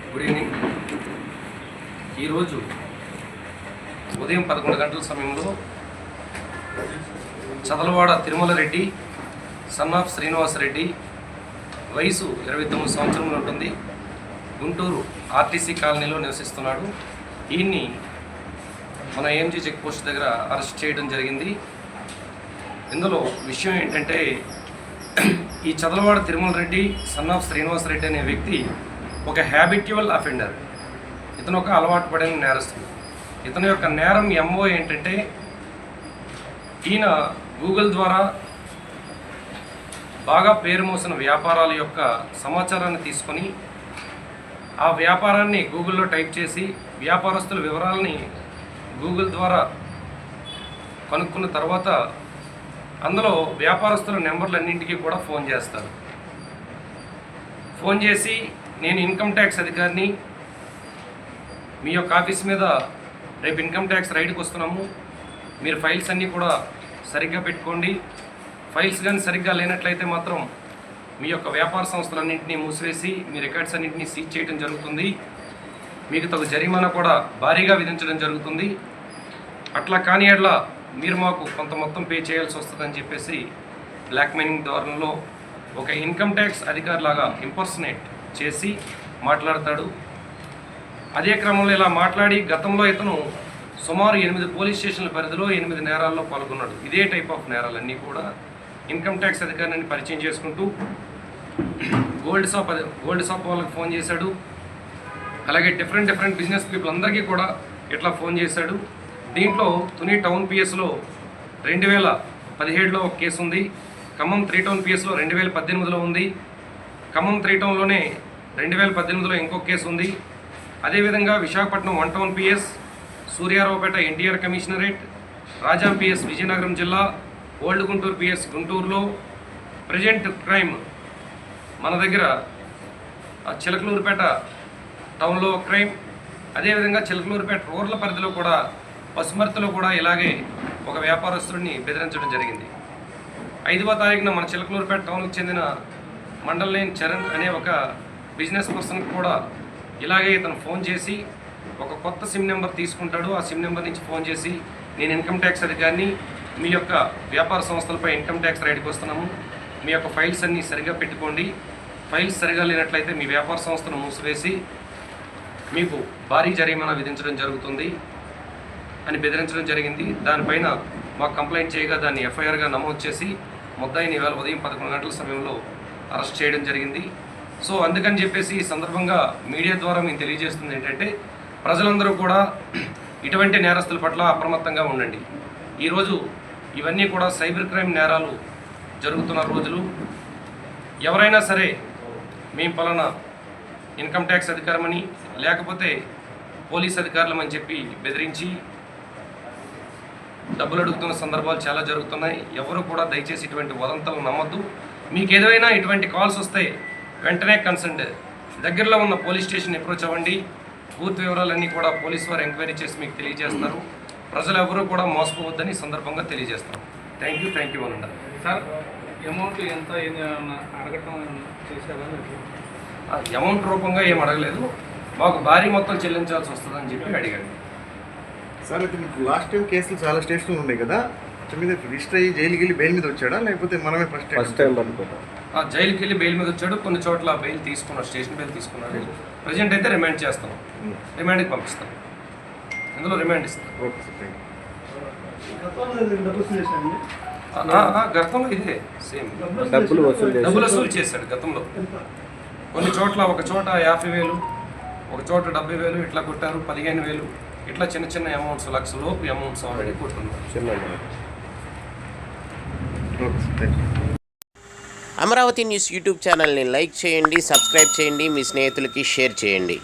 Good evening. ఈరోజు ఉదయం 11 గంటల సమయంలో చదలవాడ తిరుమల రెడ్డి సన్ ఆఫ్ శ్రీనివాసరెడ్డి, వయసు 29 సంవత్సరంలో ఉంటుంది, గుంటూరు ఆర్టీసీ కాలనీలో నివసిస్తున్నాడు. ఈయన్ని మన ఏఎంజీ చెక్ పోస్ట్ దగ్గర అరెస్ట్ చేయడం జరిగింది. ఇందులో విషయం ఏంటంటే, ఈ చదలవాడ తిరుమల రెడ్డి సన్ ఆఫ్ శ్రీనివాసరెడ్డి అనే వ్యక్తి ఒక హ్యాబిట్యువల్ అఫెండర్. ఇతను ఒక అలవాటు పడిన నేరస్తుడు. ఇతని యొక్క నేరం ఎంఓ ఏంటంటే, ఈయన గూగుల్ ద్వారా బాగా పేరు మోసిన వ్యాపారాల యొక్క సమాచారాన్ని తీసుకొని ఆ వ్యాపారాన్ని గూగుల్లో టైప్ చేసి వ్యాపారస్తుల వివరాలని గూగుల్ ద్వారా కనుక్కున్న తర్వాత అందులో వ్యాపారస్తుల నెంబర్లన్నింటికీ కూడా ఫోన్ చేస్తారు. ఫోన్ చేసి, నేను ఇన్కమ్ ట్యాక్స్ అధికారిని, మీ యొక్క ఆఫీస్ మీద రేపు ఇన్కమ్ ట్యాక్స్ రైడ్కి వస్తున్నాము, మీరు ఫైల్స్ అన్నీ కూడా సరిగ్గా పెట్టుకోండి, ఫైల్స్ కానీ సరిగ్గా లేనట్లయితే మాత్రం మీ యొక్క వ్యాపార సంస్థలన్నింటినీ మూసివేసి మీ రికార్డ్స్ అన్నింటినీ సీజ్ చేయడం జరుగుతుంది, మీకు తగు జరిమానా కూడా భారీగా విధించడం జరుగుతుంది, అట్లా కానీ అట్లా మీరు మాకు కొంత మొత్తం పే చేయాల్సి వస్తుందని చెప్పేసి బ్లాక్మెయిలింగ్ ధోరణిలో ఒక ఇన్కమ్ ట్యాక్స్ అధికారిలాగా ఇంపర్సనేట్ చేసి మాట్లాడతాడు. అదే క్రమంలో ఇలా మాట్లాడి గతంలో ఇతను సుమారు 8 పోలీస్ స్టేషన్ల పరిధిలో 8 నేరాల్లో పాల్గొన్నాడు. ఇదే టైప్ ఆఫ్ నేరాలన్నీ కూడా ఇన్కమ్ ట్యాక్స్ అధికారిని పరిచయం చేసుకుంటూ గోల్డ్ షాప్ వాళ్ళకి ఫోన్ చేశాడు. అలాగే డిఫరెంట్ బిజినెస్ పీపుల్ అందరికీ కూడా ఇట్లా ఫోన్ చేశాడు. దీంట్లో తుని టౌన్ పిఎస్లో 2017లో ఒక కేసు ఉంది, ఖమ్మం 3 టౌన్ పిఎస్లో 2018లో ఉంది, ఖమ్మం 3 టౌన్లోనే 2018లో ఇంకొక కేసు ఉంది. అదేవిధంగా Visakhapatnam 1 town PS, Suryaraopeta NTR commissionerate, Rajam PS Vizianagaram జిల్లా, ఓల్డ్ గుంటూరు పిఎస్ గుంటూరులో, ప్రజెంట్ క్రైమ్ మన దగ్గర చిలకలూరుపేట టౌన్లో క్రైమ్, అదేవిధంగా చిలకలూరుపేట రూరల్ పరిధిలో కూడా పసుమర్తిలో కూడా ఇలాగే ఒక వ్యాపారస్తుడిని బెదిరించడం జరిగింది. 5వ తారీఖున మన చిలకలూరుపేట టౌన్కి చెందిన మండలనేని చరణ్ అనే ఒక బిజినెస్ పర్సన్కి కూడా ఇలాగే ఇతను ఫోన్ చేసి ఒక కొత్త సిమ్ నెంబర్ తీసుకుంటాడు. ఆ సిమ్ నెంబర్ నుంచి ఫోన్ చేసి, నేను ఇన్కమ్ ట్యాక్స్ అధికారిని, మీ యొక్క వ్యాపార సంస్థలపై ఇన్కమ్ ట్యాక్స్ రైడ్కి వస్తున్నాము, మీ యొక్క ఫైల్స్ అన్నీ సరిగా పెట్టుకోండి, ఫైల్స్ సరిగా లేనట్లయితే మీ వ్యాపార సంస్థను మూసివేసి మీకు భారీ జరిమానా విధించడం జరుగుతుంది అని బెదిరించడం జరిగింది. దానిపైన మాకు కంప్లైంట్ చేయగా దాన్ని ఎఫ్ఐఆర్గా నమోదు చేసి ముద్దాయిని ఇవాళ ఉదయం 11 గంటల సమయంలో అరెస్ట్ చేయడం జరిగింది. సో అందుకని చెప్పేసి ఈ సందర్భంగా మీడియా ద్వారా మేము తెలియజేస్తుంది ఏంటంటే, ప్రజలందరూ కూడా ఇటువంటి నేరస్తుల పట్ల అప్రమత్తంగా ఉండండి. ఈరోజు ఇవన్నీ కూడా సైబర్ క్రైమ్ నేరాలు జరుగుతున్న రోజులు. ఎవరైనా సరే మేము పలానా ఇన్కమ్ ట్యాక్స్ అధికారమని లేకపోతే పోలీస్ అధికారులమని చెప్పి బెదిరించి డబ్బులు అడుగుతున్న సందర్భాలు చాలా జరుగుతున్నాయి. ఎవరు కూడా దయచేసి ఇటువంటి వదంతులు నమ్మద్దు. మీకు ఏదైనా ఇటువంటి కాల్స్ వస్తే వెంటనే కన్సర్న్ దగ్గరలో ఉన్న పోలీస్ స్టేషన్ అప్రోచ్ అవ్వండి. పూర్తి వివరాలన్నీ కూడా పోలీసు వారు ఎంక్వైరీ చేసి మీకు తెలియజేస్తారు. ప్రజలు ఎవరూ కూడా మోసపోవద్దని సందర్భంగా తెలియజేస్తాం. థ్యాంక్ యూ అనండి. సార్, అమౌంట్ ఎంత అడగటం చేశారా? అమౌంట్ రూపంగా ఏం అడగలేదు, మాకు భారీ మొత్తం చెల్లించాల్సి వస్తుందని చెప్పి అడిగాడు. సార్, అయితే మీకు లాస్ట్ టైం కేసులు చాలా స్టేషన్లు ఉన్నాయి కదా, మీద రిజిస్టర్ అయ్యి జైలుకి వెళ్ళి బెయిల్ మీద వచ్చాడా, లేకపోతే మనమే ఫస్ట్ టైం పడుకుంటాం? జైలుకి వెళ్ళి బెయిల్ మీద వచ్చాడు, కొన్ని చోట్ల బెయిల్ తీసుకున్నాడు, స్టేషన్ బెయిల్ తీసుకున్నాడు. ప్రజెంట్ అయితే రిమాండ్ చేస్తాం, రిమాండ్కి పంపిస్తాం, ఇందులో రిమాండ్ ఇస్తాం. Okay sir, thank you. గతంలో ఇదే సేమ్ డబ్బులు వసూలు చేశాడు గతంలో. కొన్ని చోట్ల, ఒక చోట 50,000, ఒక చోట 70,000 ఇట్లా కొట్టారు, 15,000 ఇట్లా చిన్న అమౌంట్స్, లక్షలోపు అమౌంట్స్ ఆల్రెడీ కొట్టున్నారు. అమరావతి న్యూస్ యూట్యూబ్ ఛానల్ని లైక్ చేయండి, సబ్స్క్రైబ్ చేయండి, మీ స్నేహితులకి షేర్ చేయండి.